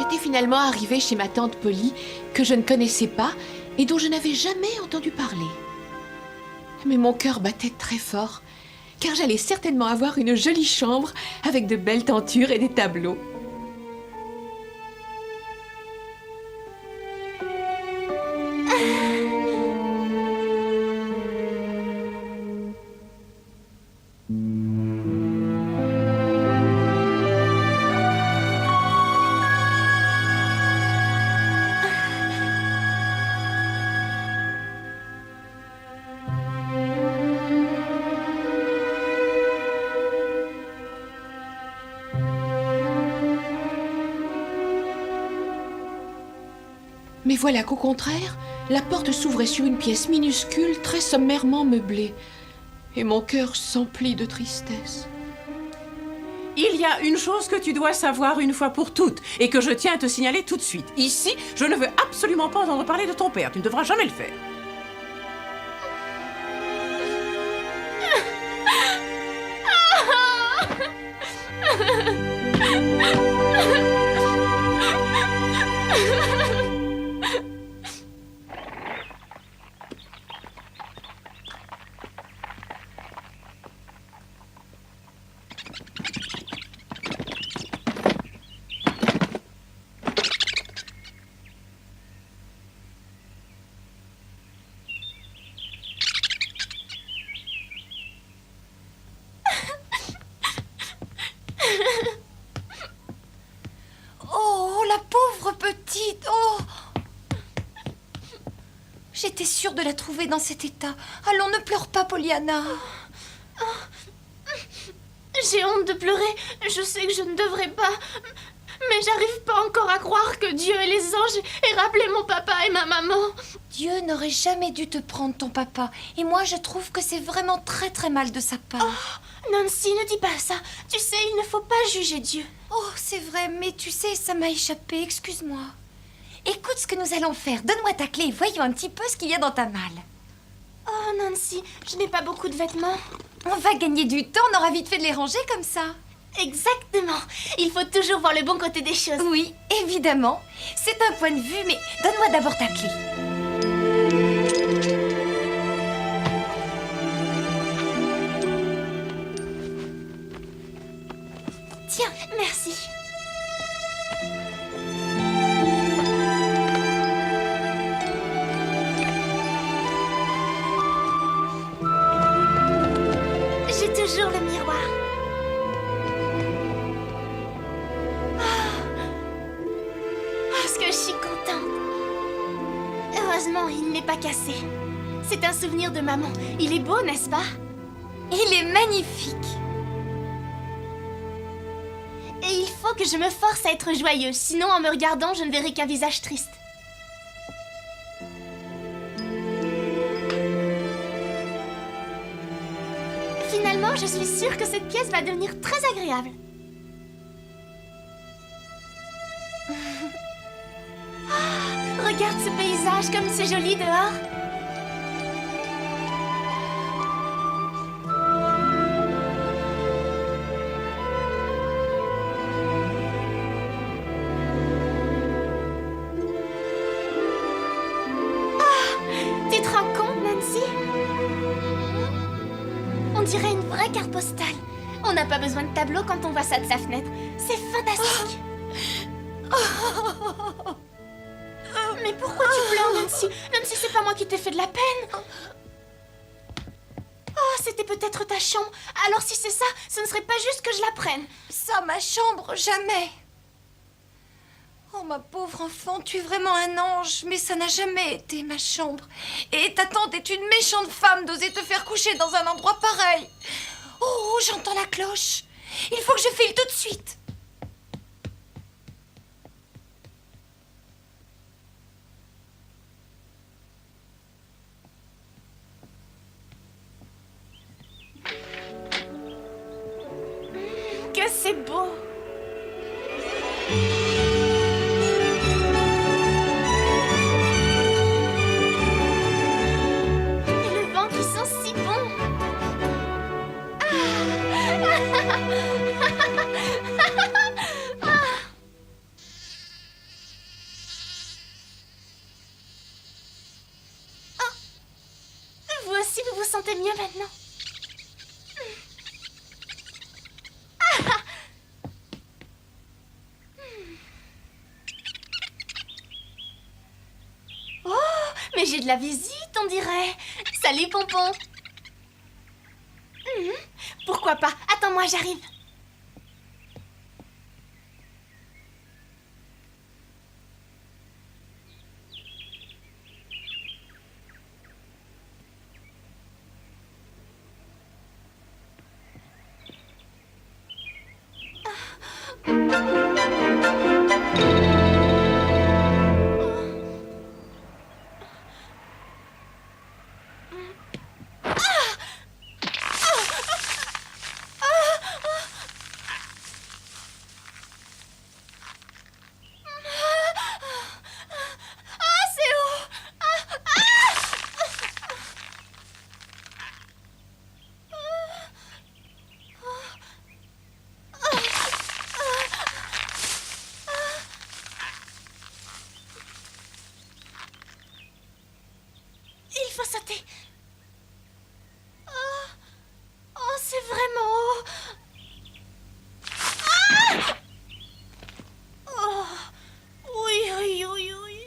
J'étais finalement arrivée chez ma tante Polly, que je ne connaissais pas et dont je n'avais jamais entendu parler. Mais mon cœur battait très fort, car j'allais certainement avoir une jolie chambre avec de belles tentures et des tableaux. Mais voilà qu'au contraire, la porte s'ouvrait sur une pièce minuscule, très sommairement meublée. Et mon cœur s'emplit de tristesse. Il y a une chose que tu dois savoir une fois pour toutes, et que je tiens à te signaler tout de suite. Ici, je ne veux absolument pas entendre parler de ton père. Tu ne devras jamais le faire. Oh, la pauvre petite. Oh. J'étais sûre de la trouver dans cet état. Allons, ne pleure pas, Pollyanna. J'ai honte de pleurer. Je sais que je ne devrais pas. Mais j'arrive pas encore à croire que Dieu et les anges aient rappelé mon papa et ma maman. Dieu n'aurait jamais dû te prendre ton papa. Et moi, je trouve que c'est vraiment très très mal de sa part. Oh, Nancy, ne dis pas ça. Tu sais, il ne faut pas juger Dieu. Oh, c'est vrai, mais tu sais, ça m'a échappé. Excuse-moi. Écoute ce que nous allons faire. Donne-moi ta clé et voyons un petit peu ce qu'il y a dans ta malle. Oh, Nancy, je n'ai pas beaucoup de vêtements. On va gagner du temps. On aura vite fait de les ranger comme ça. Exactement. Il faut toujours voir le bon côté des choses. Oui, évidemment. C'est un point de vue, mais donne-moi d'abord ta clé. Tiens, merci. J'ai toujours le miroir. Que je suis contente. Heureusement, il n'est pas cassé. C'est un souvenir de maman. Il est beau, n'est-ce pas? Il est magnifique. Et il faut que je me force à être joyeuse. Sinon, en me regardant, je ne verrai qu'un visage triste. Finalement, je suis sûre que cette pièce va devenir très agréable. Regarde ce paysage, comme c'est joli dehors. Oh, tu te rends compte, Nancy? On dirait une vraie carte postale. On n'a pas besoin de tableau quand on voit ça de sa fenêtre. C'est fantastique. Mais pourquoi tu pleures, Nancy? Nancy, c'est pas moi qui t'ai fait de la peine. Oh, c'était peut-être ta chambre. Alors si c'est ça, ce ne serait pas juste que je la prenne. Ça, ma chambre, jamais. Oh, ma pauvre enfant, tu es vraiment un ange, mais ça n'a jamais été ma chambre. Et ta tante est une méchante femme d'oser te faire coucher dans un endroit pareil. Oh, j'entends la cloche. Il faut que je file tout de suite. Que c'est beau. Et le vent qui sent si bon. vous sentez mieux maintenant? Oh, mais j'ai de la visite, on dirait. Salut, Pompon. Pourquoi pas? Attends-moi, j'arrive. Il faut sauter. Oh, c'est vraiment haut. Oh, oui, oui, oui, oui.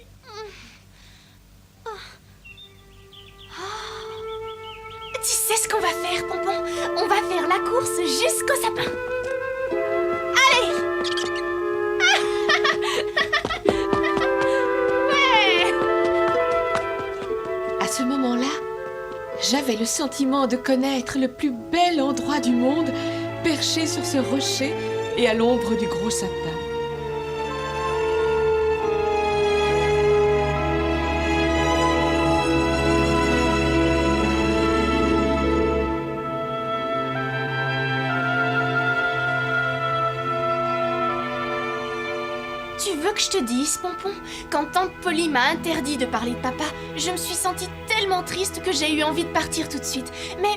Tu sais ce qu'on va faire, Pompon? On va faire la course jusqu'au sapin. Allez! À ce moment-là, j'avais le sentiment de connaître le plus bel endroit du monde, perché sur ce rocher et à l'ombre du gros sapin. Tu veux que je te dise, Pompon, quand tante Polly m'a interdit de parler de papa, je me suis sentie tellement triste que j'ai eu envie de partir tout de suite. Mais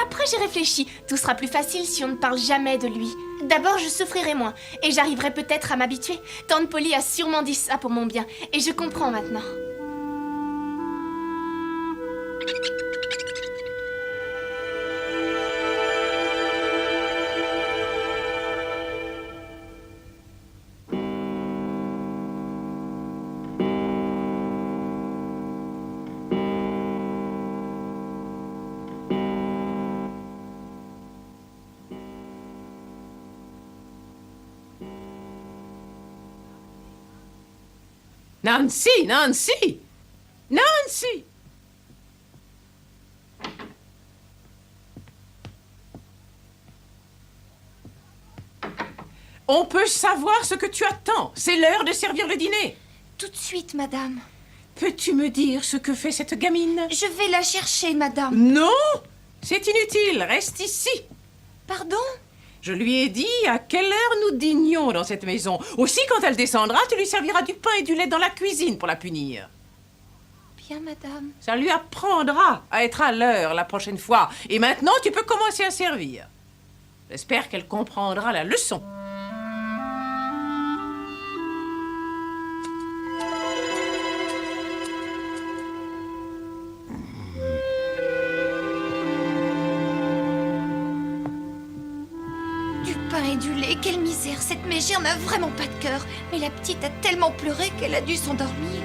après j'ai réfléchi, tout sera plus facile si on ne parle jamais de lui. D'abord je souffrirai moins, et j'arriverai peut-être à m'habituer. Tante Polly a sûrement dit ça pour mon bien, et je comprends maintenant. Nancy, Nancy! Nancy! On peut savoir ce que tu attends. C'est l'heure de servir le dîner. Tout de suite, madame. Peux-tu me dire ce que fait cette gamine? Je vais la chercher, madame. Non! C'est inutile, reste ici. Pardon? Je lui ai dit à quelle heure nous dînions dans cette maison. Aussi, quand elle descendra, tu lui serviras du pain et du lait dans la cuisine pour la punir. Bien, madame. Ça lui apprendra à être à l'heure la prochaine fois. Et maintenant, tu peux commencer à servir. J'espère qu'elle comprendra la leçon. Du pain et du lait, quelle misère. Cette mégère n'a vraiment pas de cœur. Mais la petite a tellement pleuré qu'elle a dû s'endormir.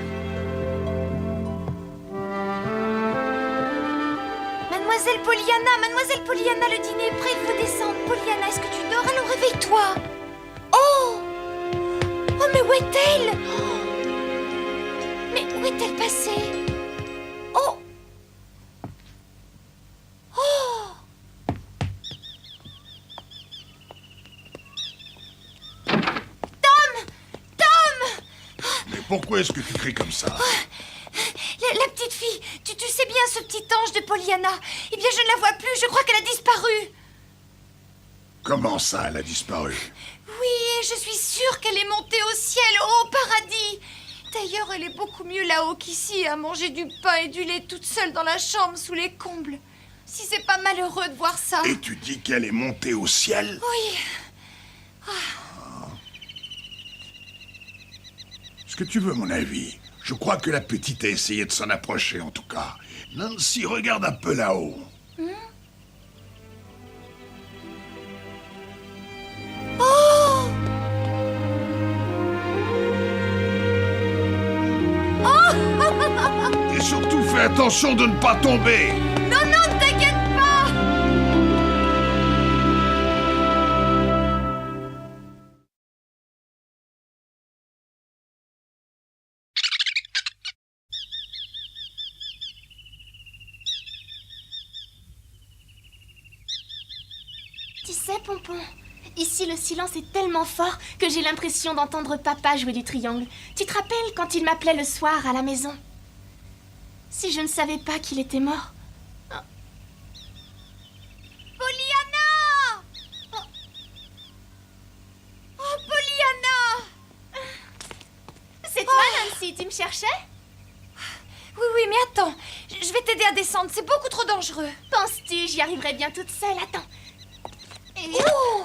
Mademoiselle Pollyanna, le dîner est prêt, il faut descendre. Pollyanna, est-ce que tu dors? Allons, réveille-toi. Oh! Oh, mais où est-elle? Oh! Mais où est-elle passée? Oh! Oh! Tom! Mais pourquoi est-ce que tu cries comme ça? La petite fille, tu sais bien ce petit ange de Pollyanna. Eh bien, je ne la vois plus, je crois qu'elle a disparu. Comment ça, elle a disparu? Oui, et je suis sûre qu'elle est montée au ciel, au paradis. D'ailleurs, elle est beaucoup mieux là-haut qu'ici, à manger du pain et du lait toute seule dans la chambre sous les combles. Si c'est pas malheureux de voir ça. Et tu dis qu'elle est montée au ciel? Oui. Est-ce que tu veux mon avis? Je crois que la petite a essayé de s'en approcher, en tout cas. Nancy, regarde un peu là-haut. Fais attention de ne pas tomber. Non, non, t'inquiète pas. Tu sais, Pompon, ici le silence est tellement fort que j'ai l'impression d'entendre papa jouer du triangle. Tu te rappelles quand il m'appelait le soir à la maison? Si je ne savais pas qu'il était mort. Pollyanna! Oh, Pollyanna! C'est toi, Nancy, tu me cherchais? Oui, oui, mais attends. Je vais t'aider à descendre, c'est beaucoup trop dangereux. Penses-tu, j'y arriverai bien toute seule? Attends. Et... Oh!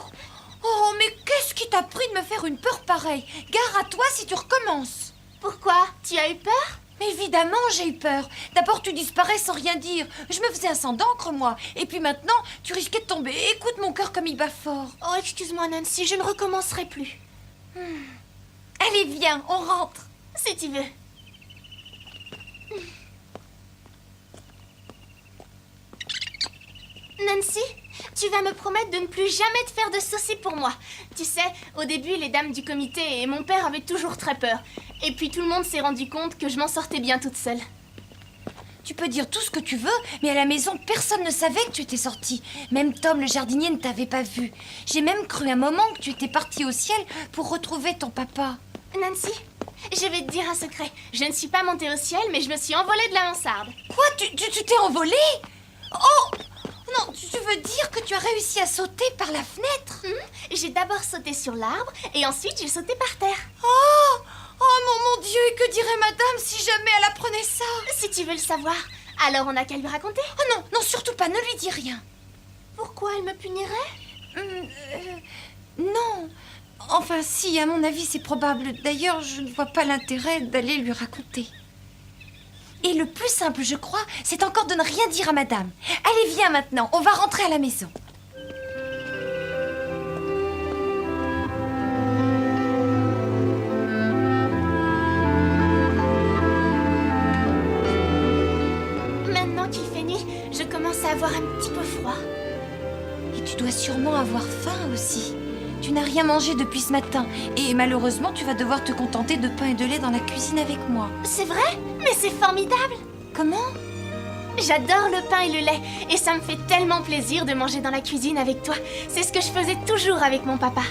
Oh, mais qu'est-ce qui t'a pris de me faire une peur pareille? Gare à toi si tu recommences. Pourquoi? Tu as eu peur? Mais évidemment, j'ai eu peur. D'abord, tu disparais sans rien dire. Je me faisais un sang d'encre, moi. Et puis maintenant, tu risquais de tomber. Écoute mon cœur comme il bat fort. Oh, excuse-moi, Nancy, je ne recommencerai plus. Allez, viens, on rentre. Si tu veux. Nancy, tu vas me promettre de ne plus jamais te faire de soucis pour moi. Tu sais, au début, les dames du comité et mon père avaient toujours très peur. Et puis tout le monde s'est rendu compte que je m'en sortais bien toute seule. Tu peux dire tout ce que tu veux, mais à la maison, personne ne savait que tu étais sortie. Même Tom, le jardinier, ne t'avait pas vu. J'ai même cru un moment que tu étais partie au ciel pour retrouver ton papa. Nancy, je vais te dire un secret. Je ne suis pas montée au ciel, mais je me suis envolée de la mansarde. Quoi? Tu t'es envolée? Oh! Non, tu veux dire que tu as réussi à sauter par la fenêtre? J'ai d'abord sauté sur l'arbre et ensuite j'ai sauté par terre. Oh! Oh mon Dieu, et que dirait madame si jamais elle apprenait ça? Si tu veux le savoir, alors on n'a qu'à lui raconter. Oh non, non, surtout pas, ne lui dis rien. Pourquoi elle me punirait? Non. Enfin, si, à mon avis, c'est probable. D'ailleurs, je ne vois pas l'intérêt d'aller lui raconter. Et le plus simple, je crois, c'est encore de ne rien dire à madame. Allez, viens maintenant, on va rentrer à la maison. Maintenant qu'il fait nuit, je commence à avoir un petit peu froid. Et tu dois sûrement avoir faim aussi. Tu n'as rien mangé depuis ce matin. Et malheureusement, tu vas devoir te contenter de pain et de lait dans la cuisine avec moi. C'est vrai? Mais c'est formidable! Comment? J'adore le pain et le lait, et ça me fait tellement plaisir de manger dans la cuisine avec toi. C'est ce que je faisais toujours avec mon papa.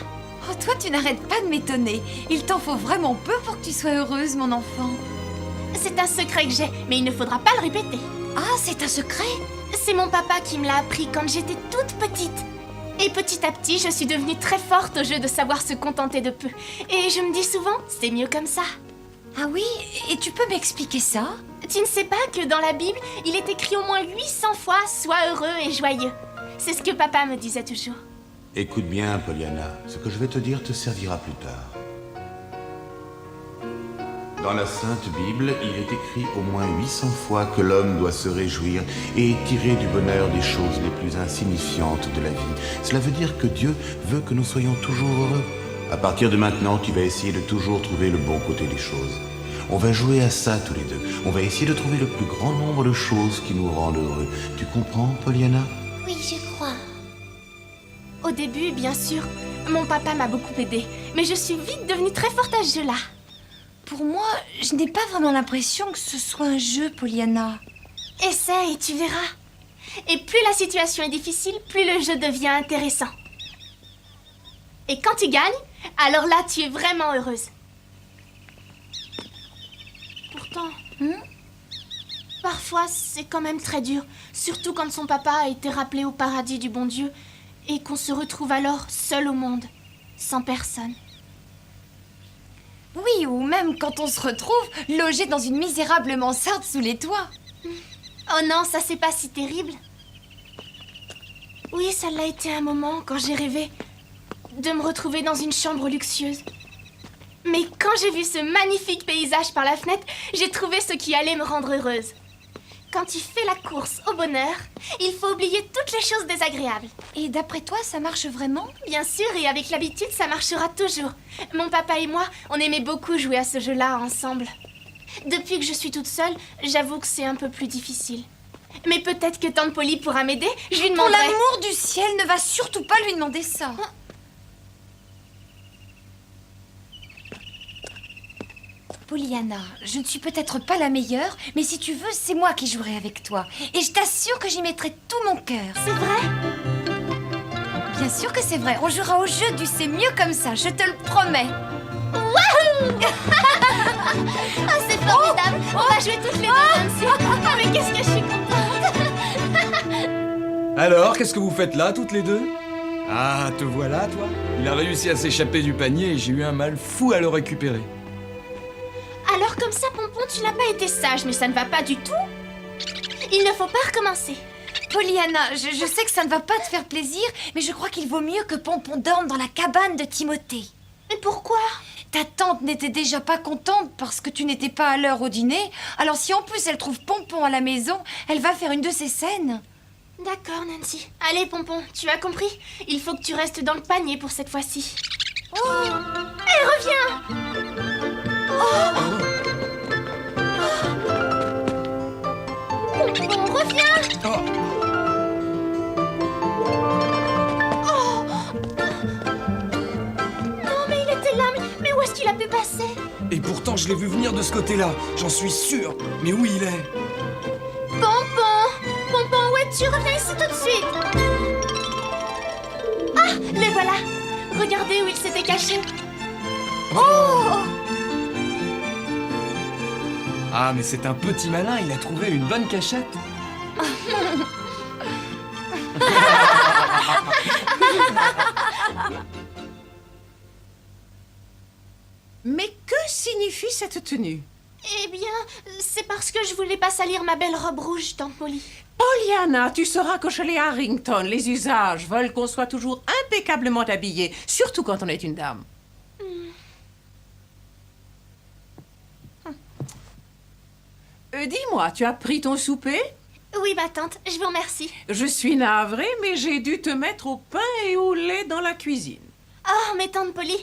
Oh, toi, tu n'arrêtes pas de m'étonner. Il t'en faut vraiment peu pour que tu sois heureuse, mon enfant. C'est un secret que j'ai, mais il ne faudra pas le répéter. Ah, c'est un secret? C'est mon papa qui me l'a appris quand j'étais toute petite. Et petit à petit, je suis devenue très forte au jeu de savoir se contenter de peu. Et je me dis souvent, c'est mieux comme ça. Ah oui? Et tu peux m'expliquer ça? Tu ne sais pas que dans la Bible, il est écrit au moins 800 fois « Sois heureux et joyeux ». C'est ce que papa me disait toujours. Écoute bien, Pollyanna. Ce que je vais te dire te servira plus tard. Dans la Sainte Bible, il est écrit au moins 800 fois que l'homme doit se réjouir et tirer du bonheur des choses les plus insignifiantes de la vie. Cela veut dire que Dieu veut que nous soyons toujours heureux. À partir de maintenant, tu vas essayer de toujours trouver le bon côté des choses. On va jouer à ça tous les deux. On va essayer de trouver le plus grand nombre de choses qui nous rendent heureux. Tu comprends, Pollyanna? Oui, je crois. Au début, bien sûr, mon papa m'a beaucoup aidée, mais je suis vite devenue très forte à ce jeu-là. Pour moi, je n'ai pas vraiment l'impression que ce soit un jeu, Pollyanna. Essaie et tu verras. Et plus la situation est difficile, plus le jeu devient intéressant. Et quand tu gagnes, alors là, tu es vraiment heureuse. Pourtant, parfois, c'est quand même très dur. Surtout quand son papa a été rappelé au paradis du bon Dieu et qu'on se retrouve alors seul au monde, sans personne. Oui, ou même quand on se retrouve logé dans une misérable mansarde sous les toits. Oh non, ça c'est pas si terrible. Oui, ça l'a été un moment quand j'ai rêvé de me retrouver dans une chambre luxueuse. Mais quand j'ai vu ce magnifique paysage par la fenêtre, j'ai trouvé ce qui allait me rendre heureuse. Quand tu fais la course au bonheur, il faut oublier toutes les choses désagréables. Et d'après toi, ça marche vraiment? Bien sûr, et avec l'habitude, ça marchera toujours. Mon papa et moi, on aimait beaucoup jouer à ce jeu-là ensemble. Depuis que je suis toute seule, j'avoue que c'est un peu plus difficile. Mais peut-être que Tante Polly pourra m'aider. Je lui Pour demanderai. l'amour du ciel, ne va surtout pas lui demander ça. Pollyanna, je ne suis peut-être pas la meilleure, mais si tu veux, c'est moi qui jouerai avec toi. Et je t'assure que j'y mettrai tout mon cœur. C'est vrai? Bien sûr que c'est vrai. On jouera au jeu du c'est mieux comme ça, je te le promets. Ah, c'est formidable. On va jouer toutes les deux, Nancy. Ah, mais qu'est-ce que je suis contente. Alors, qu'est-ce que vous faites là, toutes les deux? Ah, te voilà, toi? Il a réussi à s'échapper du panier et j'ai eu un mal fou à le récupérer. Alors comme ça, Pompon, tu n'as pas été sage, mais ça ne va pas du tout. Il ne faut pas recommencer. Pollyanna, je sais que ça ne va pas te faire plaisir, mais je crois qu'il vaut mieux que Pompon dorme dans la cabane de Timothée. Mais pourquoi? Ta tante n'était déjà pas contente parce que tu n'étais pas à l'heure au dîner. Alors si en plus elle trouve Pompon à la maison, elle va faire une de ses scènes. D'accord, Nancy. Allez, Pompon, tu as compris? Il faut que tu restes dans le panier pour cette fois-ci. Oh! Elle revient! Pompon, reviens! Non, mais il était là, mais où est-ce qu'il a pu passer? Et pourtant, je l'ai vu venir de ce côté-là, j'en suis sûr. Mais où il est? Pompon! Pompon, où es-tu? Reviens ici tout de suite! Ah! Le voilà! Regardez où il s'était caché! Ah, mais c'est un petit malin, il a trouvé une bonne cachette. Mais que signifie cette tenue? Eh bien, c'est parce que je voulais pas salir ma belle robe rouge, Tante Polly. Pollyanna, tu sauras que chez les Harrington, les usages veulent qu'on soit toujours impeccablement habillé, surtout quand on est une dame. Dis-moi, tu as pris ton souper? Oui, ma tante, je vous remercie. Je suis navrée, mais j'ai dû te mettre au pain et au lait dans la cuisine. Oh, mais Tante Polly,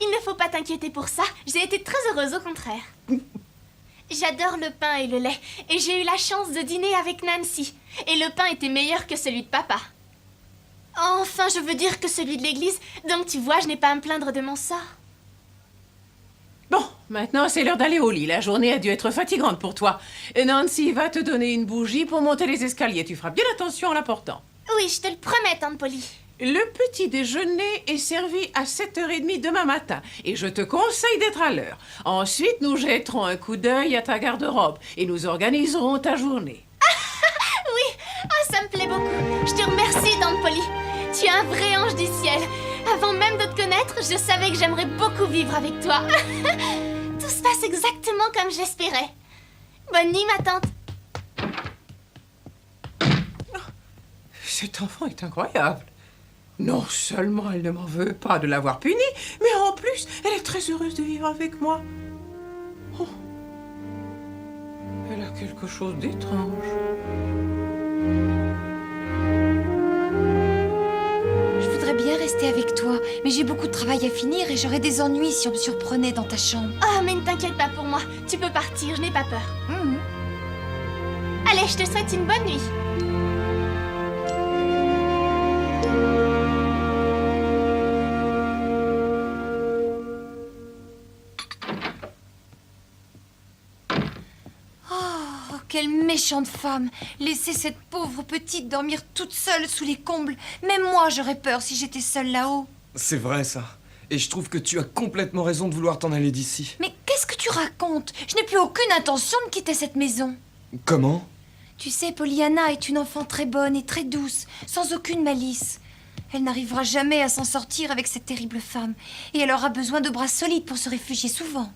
il ne faut pas t'inquiéter pour ça. J'ai été très heureuse, au contraire. J'adore le pain et le lait, et j'ai eu la chance de dîner avec Nancy. Et le pain était meilleur que celui de papa. Enfin, je veux dire que celui de l'église, donc tu vois, je n'ai pas à me plaindre de mon sort. Bon, maintenant c'est l'heure d'aller au lit. La journée a dû être fatigante pour toi. Et Nancy va te donner une bougie pour monter les escaliers. Tu feras bien attention en la portant. Oui, je te le promets, Tante Polly. Le petit déjeuner est servi à 7h30 demain matin. Et je te conseille d'être à l'heure. Ensuite, nous jetterons un coup d'œil à ta garde-robe. Et nous organiserons ta journée. Oui, ah, ça me plaît beaucoup. Je te remercie, Tante Polly. Tu es un vrai ange du ciel. Avant même de te connaître, je savais que j'aimerais beaucoup vivre avec toi. Tout se passe exactement comme j'espérais. Bonne nuit, ma tante. Cet enfant est incroyable. Non seulement elle ne m'en veut pas de l'avoir punie, mais en plus, elle est très heureuse de vivre avec moi. Oh. Elle a quelque chose d'étrange. Je voudrais bien rester avec toi, mais j'ai beaucoup de travail à finir et j'aurais des ennuis si on me surprenait dans ta chambre. Oh, mais ne t'inquiète pas pour moi. Tu peux partir, je n'ai pas peur. Allez, je te souhaite une bonne nuit. Oh, quelle méchante femme! Laisser cette pauvre petite dormir toute seule sous les combles. Même moi, j'aurais peur si j'étais seule là-haut. C'est vrai, ça. Et je trouve que tu as complètement raison de vouloir t'en aller d'ici. Mais qu'est-ce que tu racontes? Je n'ai plus aucune intention de quitter cette maison. Comment? Tu sais, Pollyanna est une enfant très bonne et très douce, sans aucune malice. Elle n'arrivera jamais à s'en sortir avec cette terrible femme. Et elle aura besoin de bras solides pour se réfugier souvent.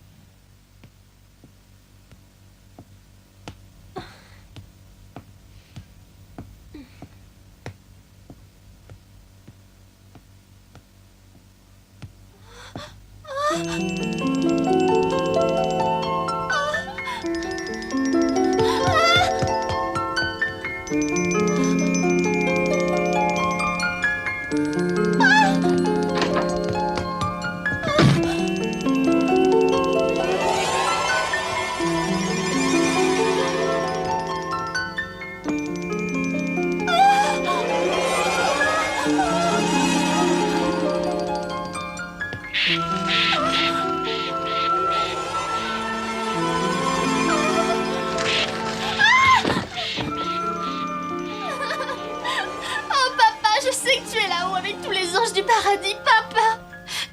avec tous les anges du paradis, papa.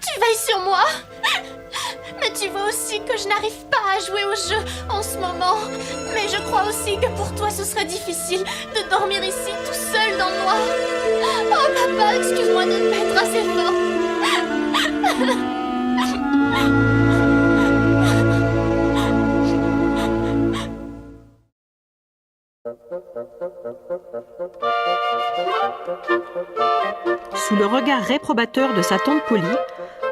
Tu veilles sur moi. Mais tu vois aussi que je n'arrive pas à jouer au jeu en ce moment. Mais je crois aussi que pour toi, ce serait difficile de dormir ici tout seul dans le noir. Oh, papa, excuse-moi de ne pas être assez fort. Sous le regard réprobateur de sa tante Polly,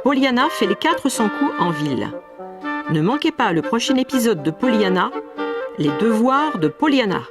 Pollyanna fait les 400 coups en ville. Ne manquez pas le prochain épisode de Pollyanna, les devoirs de Pollyanna.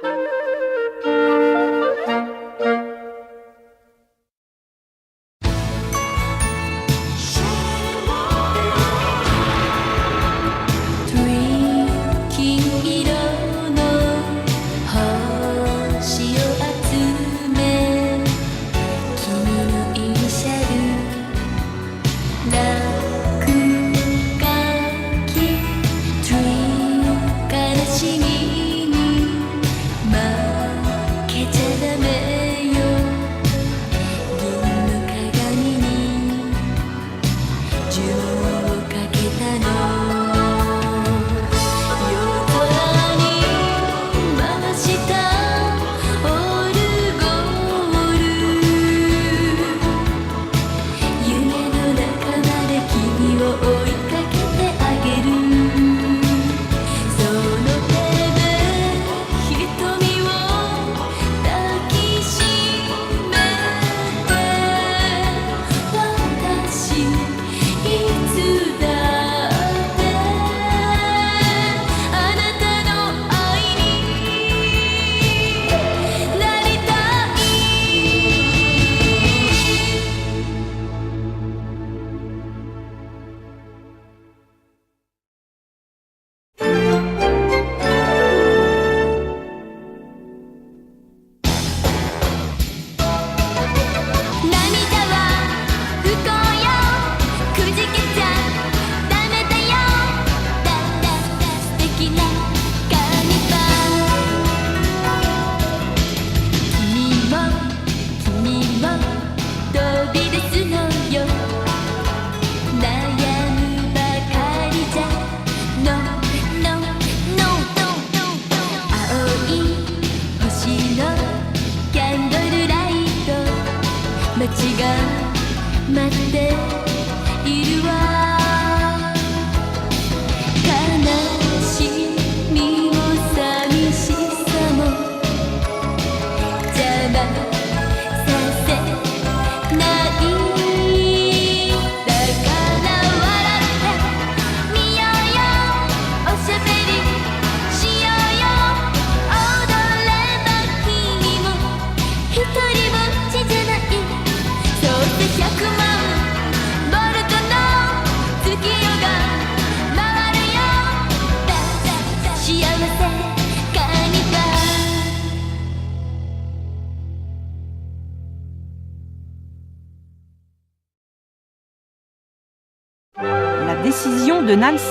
La décision de Nancy.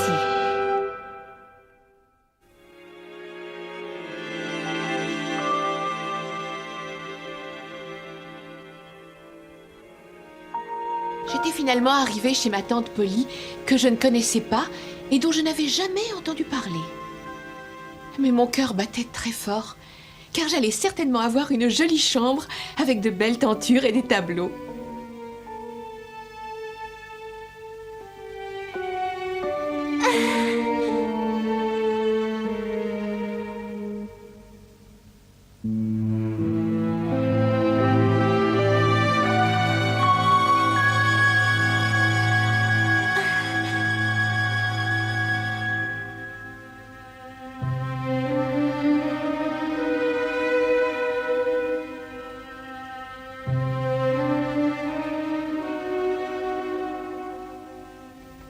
J'étais finalement arrivée chez ma tante Polly, que je ne connaissais pas et dont je n'avais jamais entendu parler. Mais mon cœur battait très fort, car j'allais certainement avoir une jolie chambre avec de belles tentures et des tableaux.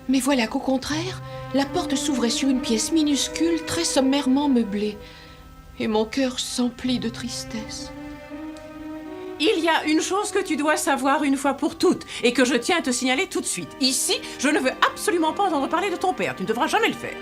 Mais voilà qu'au contraire, la porte s'ouvrait sur une pièce minuscule, très sommairement meublée. Et mon cœur s'emplit de tristesse. Il y a une chose que tu dois savoir une fois pour toutes et que je tiens à te signaler tout de suite. Ici, je ne veux absolument pas entendre parler de ton père. Tu ne devras jamais le faire.